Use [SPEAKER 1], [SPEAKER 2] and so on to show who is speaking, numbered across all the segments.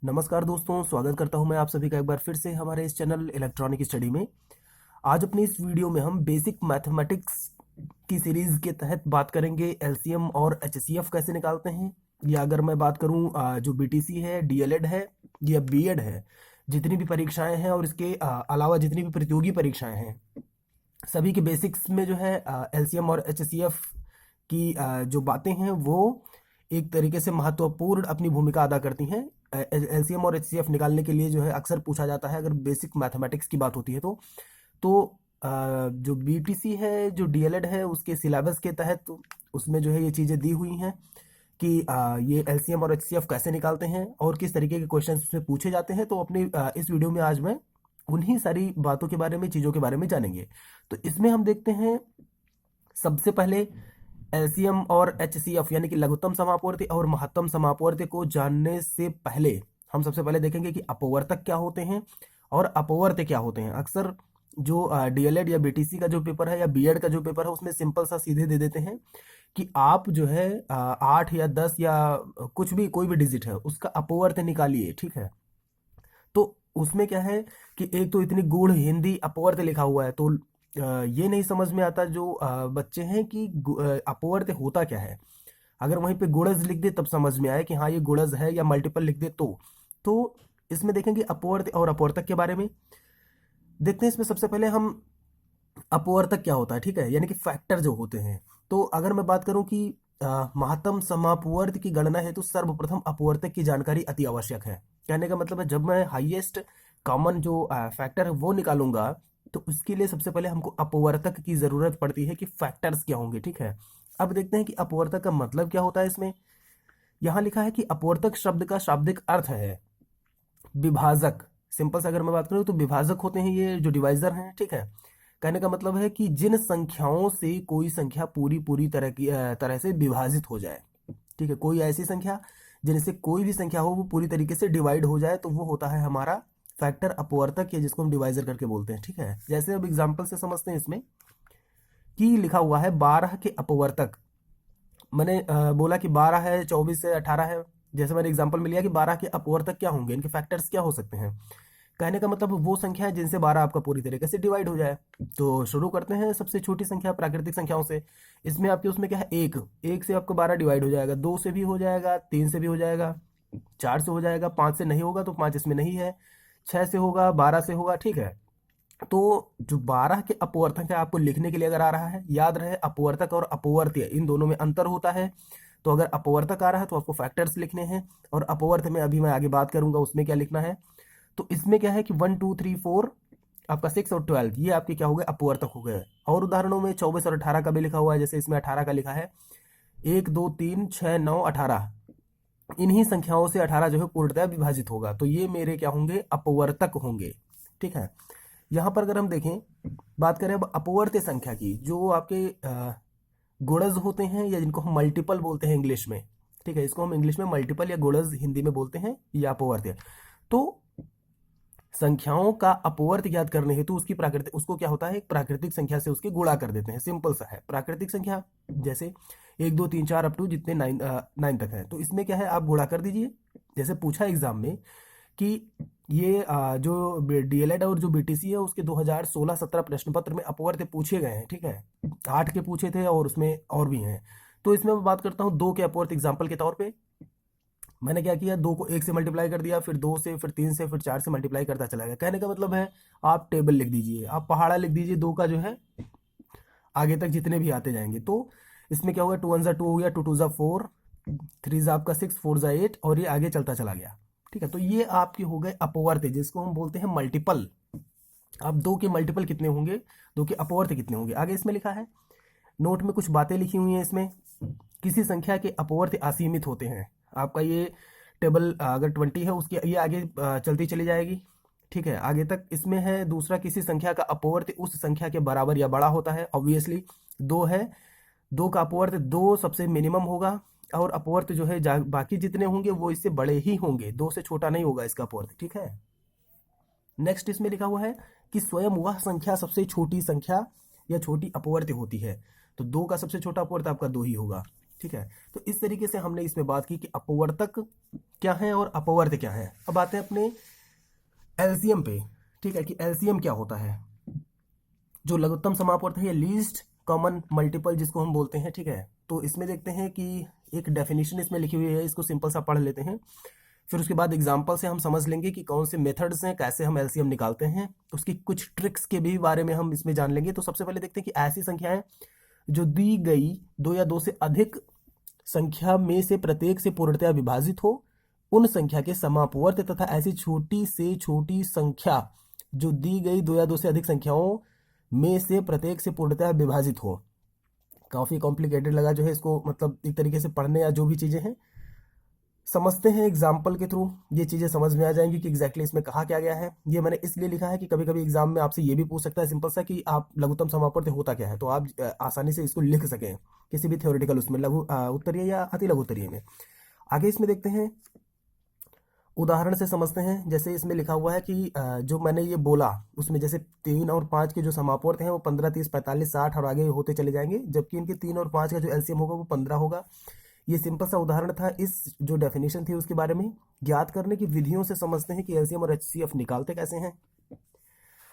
[SPEAKER 1] नमस्कार दोस्तों, स्वागत करता हूं मैं आप सभी का एक बार फिर से हमारे इस चैनल इलेक्ट्रॉनिक स्टडी में। आज अपनी इस वीडियो में हम बेसिक मैथमेटिक्स की सीरीज के तहत बात करेंगे एलसीएम और एचसीएफ कैसे निकालते हैं। या अगर मैं बात करूं जो बीटीसी है, डीएलएड है या बीएड है, जितनी भी परीक्षाएं हैं और इसके अलावा जितनी भी प्रतियोगी परीक्षाएं हैं, सभी के बेसिक्स में जो है एलसीएम और एचसीएफ की जो बातें हैं वो एक तरीके से महत्वपूर्ण अपनी भूमिका अदा करती हैं। एलसीएम और एचसीएफ निकालने के लिए जो है अक्सर पूछा जाता है अगर बेसिक मैथमेटिक्स की बात होती है तो जो बीटीसी है, जो डीएलएड है, उसके सिलेबस के तहत उसमें जो है ये चीज़ें दी हुई हैं कि ये एलसीएम और एचसीएफ कैसे निकालते हैं और किस तरीके के क्वेश्चन उसमें पूछे जाते हैं। तो अपनी इस वीडियो में आज मैं उन्हीं सारी बातों के बारे में, चीज़ों के बारे में जानेंगे। तो इसमें हम देखते हैं सबसे पहले एलसीएम और एचसीएफ यानी कि लघुत्तम समापवर्ती और महत्तम समापवर्ती को जानने से पहले हम सबसे पहले देखेंगे कि अपवर्तक क्या होते हैं और अपवर्त्य क्या होते हैं। अक्सर जो डीएलएड या बीटीसी का जो पेपर है या बीएड का जो पेपर है उसमें सिंपल सा सीधे दे देते हैं कि आप जो है 8 या 10 या कुछ भी, कोई भी डिजिट है उसका अपवर्त्य निकालिए, ठीक है। तो उसमें क्या है कि एक तो इतनी गूढ़ हिंदी अपवर्त्य लिखा हुआ है, तो ये नहीं समझ में आता जो बच्चे हैं कि अपवर्त्य होता क्या है। अगर वहीं पे गुणज लिख दे तब समझ में आए कि हाँ ये गुणज है, या मल्टीपल लिख दे तो इसमें देखेंगे अपवर्त्य और अपवर्तक के बारे में देखते हैं। इसमें सबसे पहले हम अपवर्तक क्या होता है, ठीक है, यानी कि फैक्टर जो होते हैं। तो अगर मैं बात करूं कि महत्तम समापवर्त की गणना है तो सर्वप्रथम अपवर्तक की जानकारी अति आवश्यक है। कहने का मतलब है जब मैं हाईएस्ट कॉमन जो फैक्टर है वो निकालूंगा तो उसके लिए सबसे पहले हमको अपवर्तक की जरूरत पड़ती है कि फैक्टर्स क्या होंगे, ठीक है। अब देखते हैं कि अपवर्तक का मतलब क्या होता है। इसमें यहां लिखा है कि अपवर्तक शब्द का शाब्दिक अर्थ है विभाजक। सिंपल से अगर मैं बात करूं तो विभाजक होते हैं ये जो डिवाइजर हैं, ठीक है। कहने का मतलब है कि जिन संख्याओं से कोई संख्या पूरी पूरी तरह से विभाजित हो जाए, ठीक है। कोई ऐसी संख्या जिनसे कोई भी संख्या हो वो पूरी तरीके से डिवाइड हो जाए तो वो होता है हमारा फैक्टर अपवर्तक, या जिसको हम डिवाइजर करके बोलते हैं, ठीक है। जैसे अब एग्जाम्पल से समझते हैं इसमें कि लिखा हुआ है 12 के अपवर्तक। मैंने बोला कि 12 है, 24 है, 18 है। जैसे मैंने एग्जांपल में लिया कि 12 के अपवर्तक क्या होंगे, इनके फैक्टर्स क्या हो सकते हैं। कहने का मतलब वो संख्या है जिनसे 12 आपका पूरी तरीके से डिवाइड हो जाए। तो शुरू करते हैं सबसे छोटी संख्या प्राकृतिक संख्याओं से। इसमें आपके उसमें क्या है, एक एक से आपको 12 डिवाइड हो जाएगा, 2 से भी हो जाएगा, 3 से भी हो जाएगा, 4 से हो जाएगा, 5 से नहीं होगा तो 5 इसमें नहीं है, 6 से होगा, 12 से होगा, ठीक है। तो जो 12 के अपवर्तक है आपको लिखने के लिए अगर आ रहा है, याद रहे अपवर्तक और अपवर्त्य इन दोनों में अंतर होता है। तो अगर अपवर्तक आ रहा है तो आपको फैक्टर्स लिखने हैं, और अपवर्त्य में अभी मैं आगे बात करूंगा उसमें क्या लिखना है। तो इसमें क्या है कि 1 2 3 4 आपका 6 और 12 ये आपके क्या हो गए, अपवर्तक हो गए। और उदाहरणों में 24 और 18 का भी लिखा हुआ है। जैसे इसमें 18 का लिखा है 1 2 3 6 9 18, इन्हीं संख्याओं से 18 जो है पूर्णतः विभाजित होगा, तो ये मेरे क्या होंगे, अपवर्तक होंगे, ठीक है। यहाँ पर अगर हम देखें, बात करें अब अपवर्त्य संख्या की, जो आपके गुणज होते हैं या जिनको हम मल्टीपल बोलते हैं इंग्लिश में, ठीक है। इसको हम इंग्लिश में मल्टीपल या गुणज हिंदी में बोलते हैं, या अपवर्त्य। तो संख्याओं का अपवर्त्य ज्ञात करने हेतु उसकी प्राकृतिक, उसको क्या होता है, एक प्राकृतिक संख्या से उसके गुणा कर देते हैं। सिंपल सा है प्राकृतिक संख्या, जैसे 1 2 3 4 अप टू जितने 9 तक है, तो इसमें क्या है आप गुणा कर दीजिए। जैसे पूछा एग्जाम में कि ये जो डीएलएड और जो बीटीसी है उसके 2016-17 प्रश्न पत्र में अपवर्त्य पूछे गए हैं, ठीक है। 8 के पूछे थे और उसमें और भी हैं। तो इसमें मैं बात करता हूँ 2 के अपवर्त्य एग्जाम्पल के तौर पे। मैंने क्या किया, 2 को 1 से मल्टीप्लाई कर दिया, फिर 2 से, फिर 3 से, फिर 4 से मल्टीप्लाई करता चला गया। कहने का मतलब है आप टेबल लिख दीजिए, आप पहाड़ा लिख दीजिए 2 का जो है, आगे तक जितने भी आते जाएंगे। तो इसमें क्या होगा, 2 1 2 हो गया, 2 2 4, 3 आपका 6, 4 8, और ये आगे चलता चला गया, ठीक है। तो ये आपके हो गए अपवर्त्य, जिसको हम बोलते हैं मल्टीपल। अब 2 के मल्टीपल कितने होंगे, 2 के अपवर्त्य कितने होंगे, आगे इसमें लिखा है। नोट में कुछ बातें लिखी हुई हैं इसमें। किसी संख्या के अपवर्त्य असीमित होते हैं। आपका ये टेबल अगर 20 है उसकी ये आगे चलती चली जाएगी, ठीक है, आगे तक। इसमें है दूसरा, किसी संख्या का अपवर्त्य उस संख्या के बराबर या बड़ा होता है। ऑब्वियसली 2 है, 2 का अपवर्त्य 2 सबसे मिनिमम होगा, और अपवर्त्य जो है बाकी जितने होंगे वो इससे बड़े ही होंगे, 2 से छोटा नहीं होगा इसका अपवर्त्य, ठीक है। नेक्स्ट इसमें लिखा हुआ है कि स्वयं वह संख्या सबसे छोटी संख्या या छोटी अपवर्त्य होती है। तो 2 का सबसे छोटा अपवर्त्य आपका 2 ही होगा, ठीक है। तो इस तरीके से हमने इसमें बात की कि अपवर्तक क्या है और अपवर्त क्या है। अब आते हैं अपने एलसीएम पे, ठीक है, कि एलसीएम क्या होता है। जो लघुत्तम समापवर्त है, ये लीस्ट कॉमन मल्टीपल जिसको हम बोलते हैं, ठीक है। तो इसमें देखते हैं कि एक डेफिनेशन इसमें लिखी हुई है, इसको सिंपल सा पढ़ लेते हैं, फिर उसके बाद एग्जाम्पल से हम समझ लेंगे कि कौन से मेथड्स हैं, कैसे हम एलसीएम निकालते हैं, उसकी कुछ ट्रिक्स के भी बारे में हम इसमें जान लेंगे। तो सबसे पहले देखते हैं कि ऐसी संख्याएं जो दी गई दो या दो से अधिक संख्या में से प्रत्येक से पूर्णतया विभाजित हो, उन संख्या के समापवर्त, तथा ऐसी छोटी से छोटी संख्या जो दी गई दो या दो से अधिक संख्याओं में से प्रत्येक से पूर्णतया विभाजित हो। काफी कॉम्प्लिकेटेड लगा जो है इसको, मतलब एक तरीके से पढ़ने या जो भी चीजें हैं समझते हैं एग्जाम्पल के थ्रू, ये चीजें समझ में आ जाएंगी कि एग्जैक्टली इसमें कहा क्या गया है। ये मैंने इसलिए लिखा है कि कभी कभी एग्जाम में आपसे ये भी पूछ सकता है सिंपल सा कि आप लघुत्तम समापवर्त होता क्या है, तो आप आसानी से इसको लिख सकें किसी भी थ्योरेटिकल उसमें, लघु उत्तरीय या अति लघु उत्तरीय में। आगे इसमें देखते हैं, उदाहरण से समझते हैं। जैसे इसमें लिखा हुआ है कि जो मैंने ये बोला उसमें जैसे 3 और 5 के जो समापवर्त हैं वो 15, 30, 45, 60 और आगे होते चले जाएंगे, जबकि इनके 3 और 5 का जो एलसीएम होगा वो 15 होगा। ये सिंपल सा उदाहरण था, इस जो डेफिनेशन थी उसके बारे में। ज्ञात करने की विधियों से समझते हैं कि एलसीएम और एचसीएफ निकालते कैसे हैं।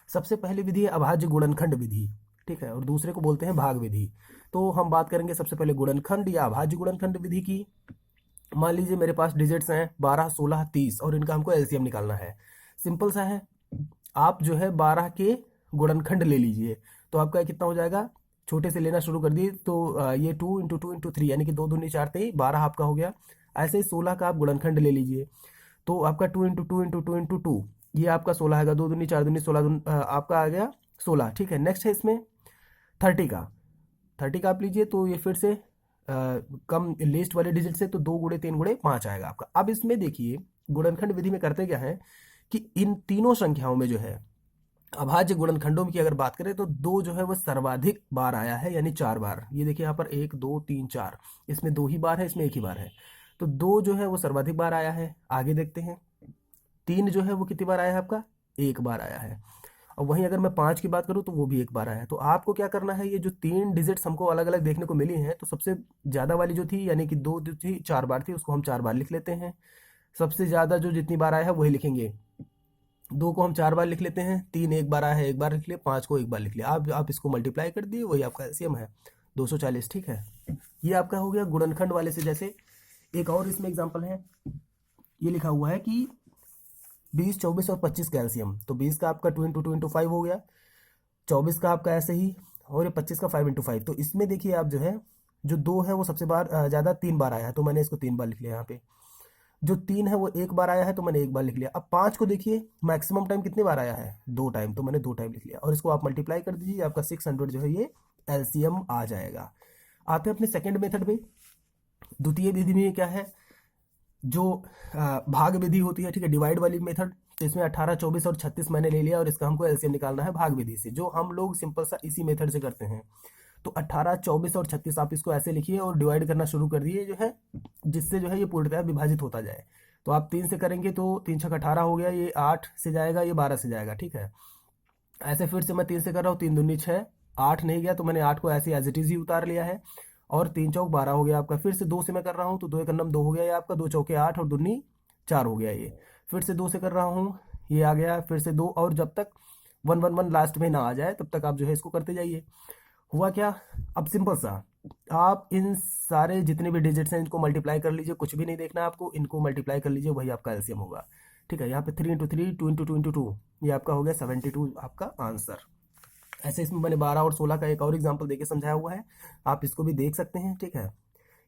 [SPEAKER 1] सबसे पहली विधि है अभाज्य गुणनखंड विधि, ठीक है, और दूसरे को बोलते हैं भाग विधि। तो हम बात करेंगे सबसे पहले गुणनखंड या अभाज्य गुणनखंड विधि की। मान लीजिए मेरे पास डिजिट्स हैं 12, 16, 30 और इनका हमको एलसीएम निकालना है। सिंपल सा है, आप जो है 12 के गुणनखंड ले लीजिए, तो आपका कितना हो जाएगा, छोटे से लेना शुरू कर दिए तो ये 2 इंटू 2 इंटू 3 यानी कि 2 दूनी 4 3 12 आपका हो गया। ऐसे ही 16 का आप गुणनखंड ले लीजिए, तो आपका 2 इंटू 2 इंटू 2 इंटू 2 ये आपका 16 आएगा, 2 दूनी 4 दूनी 16 आपका आ गया 16, ठीक है। नेक्स्ट है इसमें 30 का, 30 का आप लीजिए, तो ये फिर से कम लिस्ट वाले डिजिट से, तो 2 गुणे 3 गुणे 5 आएगा आपका। अब इसमें देखिए गुणनखंड विधि में करते क्या है कि इन तीनों संख्याओं में जो है अभाज्य गुणनखंडों की अगर बात करें तो 2 जो है वो सर्वाधिक बार आया है, यानी 4 बार। ये देखिए यहाँ पर 1 2 3 4, इसमें 2 ही बार है, इसमें 1 ही बार है, तो 2 जो है वो सर्वाधिक बार आया है। आगे देखते हैं 3 जो है वो कितनी बार आया है आपका, 1 बार आया है। और वहीं अगर मैं 5 की बात करूं तो वो भी 1 बार आया है। तो आपको क्या करना है, ये जो 3 डिजिट्स हमको अलग अलग देखने को मिली हैं, तो सबसे ज्यादा वाली जो थी यानी कि 2 जो थी 4 बार थी, उसको हम 4 बार लिख लेते हैं। सबसे ज्यादा जो जितनी बार आया है वही लिखेंगे, 2 को हम 4 बार लिख लेते हैं, 3 1 बार आया है 1 बार लिख लिया, 5 को 1 बार लिख लिया। आप इसको मल्टीप्लाई कर दिए, वही आपका एलसीएम है 240, ठीक है। ये आपका हो गया गुणनखंड वाले से। जैसे एक और इसमें एग्जाम्पल है, ये लिखा हुआ है कि 20, 24 और 25 का एलसीएम, तो 20 का आपका 2 इंटू 2 इंटू 5 हो गया, 24 का आपका ऐसे ही, और ये 25 का 5 इंटू 5। तो इसमें देखिए आप जो है, जो 2 है वो सबसे बार ज़्यादा 3 बार आया है, तो मैंने इसको 3 बार लिख लिया यहाँ पे। जो 3 है वो 1 बार आया है, तो मैंने 1 बार लिख लिया। अब 5 को देखिए मैक्सिमम टाइम कितनी बार आया है, 2 टाइम, तो मैंने 2 टाइम लिख लिया। और इसको आप मल्टीप्लाई कर दीजिए, आपका 600 जो है ये एलसीएम आ जाएगा। आते हैं अपने सेकेंड मेथड पे। द्वितीय विधि में क्या है, जो भाग विधि होती है, ठीक है, डिवाइड वाली मेथड। तो इसमें 18, 24 और 36 मैंने ले लिया, और इसका हमको एलसीएम निकालना है भाग विधि से, जो हम लोग सिंपल सा इसी मेथड से करते हैं। तो 18, 24 और 36 आप इसको ऐसे लिखिए और डिवाइड करना शुरू कर दिए जो है, जिससे जो है ये पूर्णतः विभाजित होता जाए। तो आप 3 से करेंगे तो 3 छक 18 हो गया, ये 8 से जाएगा, ये 12 से जाएगा, ठीक है। ऐसे फिर से मैं 3 से कर रहा हूँ, 3 दूनी 6, 8 नहीं गया, तो मैंने 8 को ऐसे एज इट इज ही उतार लिया है, और 3 चौक 12 हो गया आपका। फिर से 2 से मैं कर रहा हूँ, तो 2 एक नम 2 हो गया ये आपका, 2 चौके 8 और दूनी 4 हो गया ये। फिर से 2 से कर रहा हूँ, ये आ गया, फिर से 2, और जब तक 1 1 1 लास्ट में ना आ जाए तब तक आप जो है इसको करते जाइए। हुआ क्या, अब सिंपल सा आप इन सारे जितने भी डिजिट्स हैं इनको मल्टीप्लाई कर लीजिए, कुछ भी नहीं देखना आपको, इनको मल्टीप्लाई कर लीजिए, वही आपका एलसीएम होगा, ठीक है। यहाँ पे 3 इंटू 3, 2 इंटू 2 इंटू 2, ये आपका हो गया 72 आपका आंसर। ऐसे इसमें मैंने 12 और 16 का एक और एग्जाम्पल देके समझाया हुआ है, आप इसको भी देख सकते हैं, ठीक है,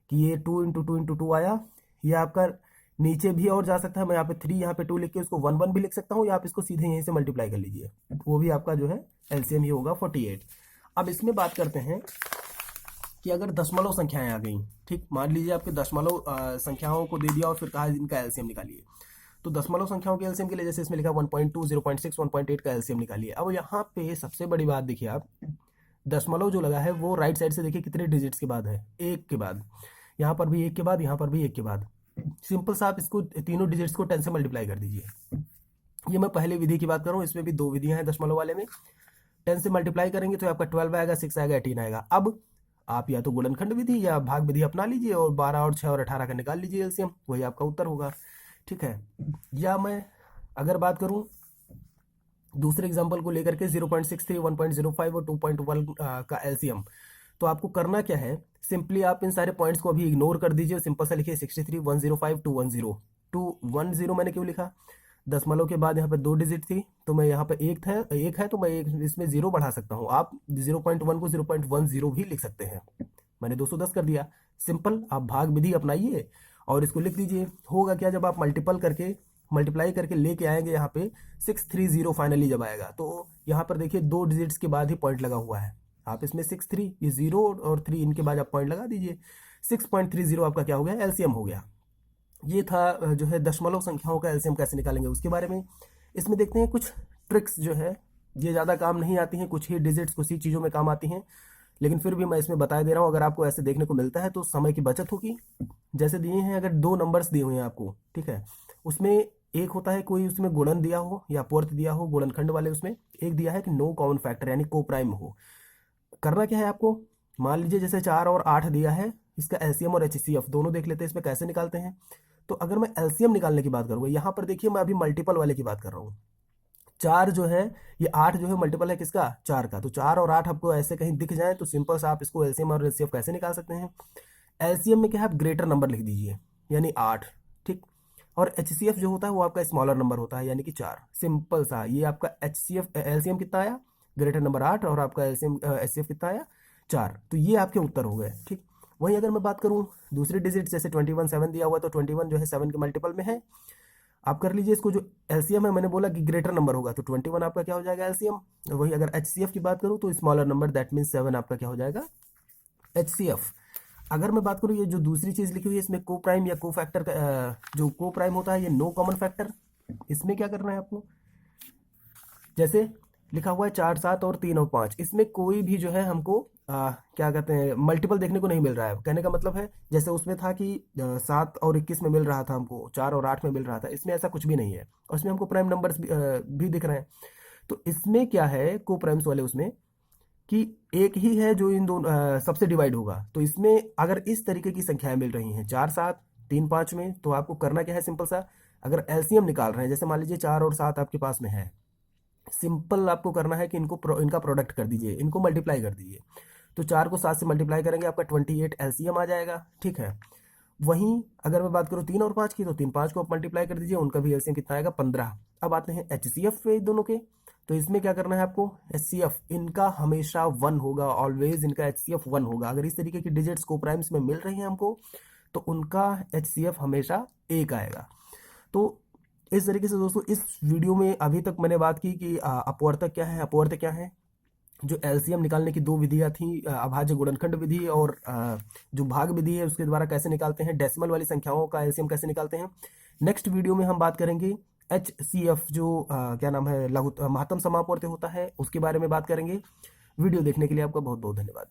[SPEAKER 1] कि ये 2 इंटू 2 इंटू 2 आया। ये आपका नीचे भी और जा सकता है, मैं यहाँ पे 3 यहाँ पे 2 लिख के उसको 1 1 भी लिख सकता हूँ, या आप इसको सीधे यहीं से मल्टीप्लाई कर लीजिए, वो भी आपका जो है एलसीएम ही होगा 48। अब इसमें बात करते हैं कि अगर दशमलव संख्याएं आ गई, ठीक, मान लीजिए आपके दशमलव संख्याओं को दे दिया और फिर कहा इनका एलसीएम निकालिए। तो दशमलव संख्याओं के एलसीएम के लिए जैसे इसमें लिखा 1.2, 0.6, 1.8 का एलसीएम निकालिए। अब यहाँ पे सबसे बड़ी बात देखिए आप, दशमलव जो लगा है वो राइट साइड से देखिए कितने डिजिट्स के बाद है, 1 के बाद, यहाँ पर भी 1 के बाद, यहाँ पर भी 1 के बाद। सिंपल सा आप इसको तीनों डिजिट्स को 10 से मल्टीप्लाई कर दीजिए। ये मैं पहले विधि की बात कर रहा हूँ, इसमें भी 2 विधियां हैं दशमलव वाले में। 10 से मल्टीप्लाई करेंगे तो आपका 12 आएगा, 6 आएगा, 18 आएगा। अब आप या तो गुणनखंड विधि या भाग विधि अपना लीजिए और 12 और 6 और 18 का निकाल लीजिए एलसीएम, वही आपका उत्तर होगा। ठीक है। या मैं अगर बात करूं दूसरे एग्जांपल को लेकर के 0.63, 1.05 और 2.1 का एलसीएम, तो आपको करना क्या है, सिंपली आप इन सारे पॉइंट्स को अभी इग्नोर कर दीजिए, सिंपल सा लिखिए 63, 105, 210। 210 मैंने क्यों लिखा, दशमलव के बाद यहाँ पे 2 डिजिट थी, तो मैं यहाँ पे एक है तो मैं एक इसमें 0 बढ़ा सकता हूँ। आप 0.1 को 0.10 भी लिख सकते हैं। मैंने 210 कर दिया। सिंपल, आप भाग विधि अपनाइए और इसको लिख दीजिए। होगा क्या, जब आप मल्टीप्लाई करके लेके आएंगे यहाँ पे 630 फाइनली जब आएगा, तो यहाँ पर देखिए 2 डिजिट्स के बाद ही पॉइंट लगा हुआ है। आप इसमें 63, ये 0 और 3 इनके बाद आप पॉइंट लगा दीजिए। 6.30 आपका क्या हो गया, एलसीएम हो गया। ये था जो है दशमलव संख्याओं का एलसीएम कैसे निकालेंगे उसके बारे में। इसमें देखते हैं कुछ ट्रिक्स जो है, ये ज़्यादा काम नहीं आती हैं, कुछ ही डिजिट्स कुछ ही चीज़ों में काम आती हैं, लेकिन फिर भी मैं इसमें बता दे रहा हूँ। अगर आपको ऐसे देखने को मिलता है तो समय की बचत होगी। जैसे दिए हैं, अगर 2 नंबर्स दिए हुए हैं आपको, ठीक है, उसमें एक होता है कोई उसमें गुणन दिया हो या अपवर्त दिया हो, गुणनखंड वाले उसमें एक दिया है कि नो कॉमन फैक्टर यानी को प्राइम हो। करना क्या है आपको, मान लीजिए जैसे 4 और 8 दिया है, इसका एलसीएम और एचसीएफ दोनों देख लेते हैं इसमें कैसे निकालते हैं। तो अगर मैं एलसीएम निकालने की बात करूंगा, यहाँ पर देखिए मैं अभी मल्टीपल वाले की बात कर रहा हूँ। 4 जो है, ये 8 जो है मल्टीपल है किसका, 4 का। तो 4 और 8 आपको ऐसे कहीं दिख जाए तो सिंपल सा आप इसको एलसीएम और एचसीएफ कैसे निकाल सकते हैं। एलसीएम में क्या है, आप ग्रेटर नंबर लिख दीजिए यानी 8, ठीक। और एचसीएफ जो होता है वो आपका स्मॉलर नंबर होता है यानी कि 4। सिंपल सा, ये आपका एचसीएफ एलसीएम कितना आया, ग्रेटर नंबर 8, और आपका एलसीएम एचसीएफ कितना आया, 4। तो ये आपके उत्तर हो गए, ठीक। वहीं अगर मैं बात करूं दूसरे डिजिट, जैसे 21 7 दिया हुआ है, तो 21 जो है 7 के मल्टीपल में है। आप कर लीजिए इसको, जो एलसीएम है मैंने बोला कि ग्रेटर नंबर होगा, तो 21 आपका क्या हो जाएगा एलसीएम। वही अगर एचसीएफ की बात करूं तो स्मॉलर नंबर, दैट मीन 7 आपका क्या हो जाएगा, एचसीएफ। अगर मैं बात करूं ये जो दूसरी चीज लिखी हुई है इसमें को प्राइम या को फैक्टर का, जो को प्राइम होता है ये नो कॉमन फैक्टर, इसमें क्या करना है आपको, जैसे लिखा हुआ है 4 7 और 3 और 5, इसमें कोई भी जो है हमको क्या कहते हैं मल्टीपल देखने को नहीं मिल रहा है। कहने का मतलब है जैसे उसमें था कि 7 और 21 में मिल रहा था हमको, 4 और 8 में मिल रहा था, इसमें ऐसा कुछ भी नहीं है। और इसमें हमको प्राइम नंबर्स भी दिख रहे हैं। तो इसमें क्या है को प्राइम्स वाले उसमें कि एक ही है जो इन दोनों सबसे डिवाइड होगा। तो इसमें अगर इस तरीके की संख्याएं मिल रही हैं 4 7 3 5 में, तो आपको करना क्या है, सिंपल सा, अगर एलसीएम निकाल रहे हैं, जैसे मान लीजिए 4 और 7 आपके पास में है, सिंपल आपको करना है कि इनका प्रोडक्ट कर दीजिए, इनको मल्टीप्लाई कर दीजिए। तो 4 को 7 से मल्टीप्लाई करेंगे, आपका 28 एलसीएम आ जाएगा, ठीक है। वहीं अगर मैं बात करूँ 3 और 5 की, तो 3 5 को आप मल्टीप्लाई कर दीजिए, उनका भी एलसीएम कितना आएगा, 15। अब आते हैं एचसीएफ पे दोनों के। तो इसमें क्या करना है आपको, एचसीएफ इनका हमेशा 1 होगा, ऑलवेज इनका एचसीएफ 1 होगा। अगर इस तरीके की डिजिट्स को प्राइम्स में मिल रही हैं हमको, तो उनका एचसीएफ हमेशा 1 आएगा। तो इस तरीके से दोस्तों इस वीडियो में अभी तक मैंने बात की कि अपवर्तक क्या है, अपवर्त क्या है, जो एलसीएम निकालने की 2 विधियां थी, अभाज्य गुणनखंड विधि और जो भाग विधि है उसके द्वारा कैसे निकालते हैं, डेसिमल वाली संख्याओं का एलसीएम कैसे निकालते हैं। नेक्स्ट वीडियो में हम बात करेंगे एचसीएफ, जो क्या नाम है, लघु महत्तम समापवर्ती होता है, उसके बारे में बात करेंगे। वीडियो देखने के लिए आपका बहुत बहुत धन्यवाद।